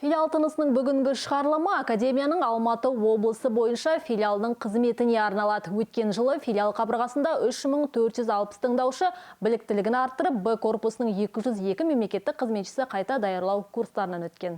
Филиал тынысының бүгінгі шығарылымы Академияның Алматы облысы бойынша филиалының қызметіне арналады. Өткен жылы филиал қабырғасында 3460 тыңдаушы біліктілігін арттырып, Б корпусының 202 мемлекеттік қызметшісі қайта даярлау курстарынан өткен.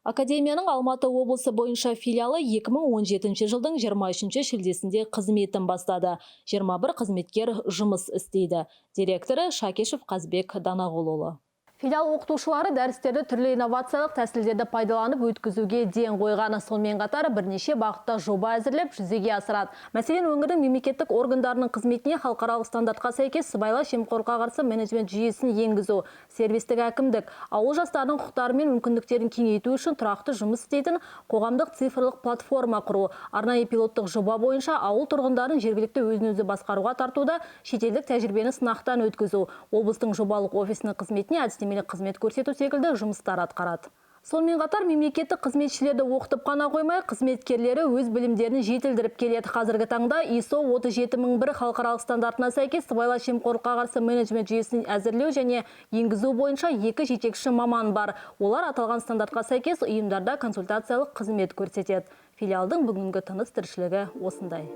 Академияның Алматы облысы бойынша филиалы 2017 жылдың 23 шілдесінде қызметін бастады. 21 қызметкер жұмыс істейді. Директоры Шакешев Қазбек Данағұлұлы. Филиал оқытушылары дәрістерді түрлі инновациялық тәсілдерді пайдаланып өткізуге ден қойғаны, сонымен қатар бірнеше бағытта жоба әзірлеп жүзеге асырады. Мәселен, өңірдің мемлекеттік органдарының қызметіне халықаралық стандартқа сәйкес сыбайлас жемқорлыққа қарсы менеджмент жүйесін енгізу, сервистік әкімдік, ауыл жастарының құқықтары мен мүмкіндіктерін кеңейту үшін тұрақты жұмыс істейтін қоғамдық цифрлық платформа құру, арнайы пилоттық жоба бойынша ауыл тұрғындарын жергілікті өзін-өзі басқаруға тартуда шетелдік тәжірибені сынақтан өткізу, облыстың жобалық офисінің қызметіне әдістемелік қызмет көрсету секілді жұмыстар атқарады. Сонымен қатар мемлекеттік қызметшілерді оқытып қана қоймай, қызметкерлері өз білімдерін жетілдіріп келеді. Қазіргі таңда ISO 37001 халықаралық стандартына сәйкес сыбайлас жемқорлыққа қарсы менеджмент жүйесін әзірлеу және енгізу бойынша 2 жетекші маман бар. Олар аталған стандартқа сәйкес ұйымдарда консультациялық қызмет көрсетеді. Филиалдың бүгінгі тыныс тіршілігі осындай.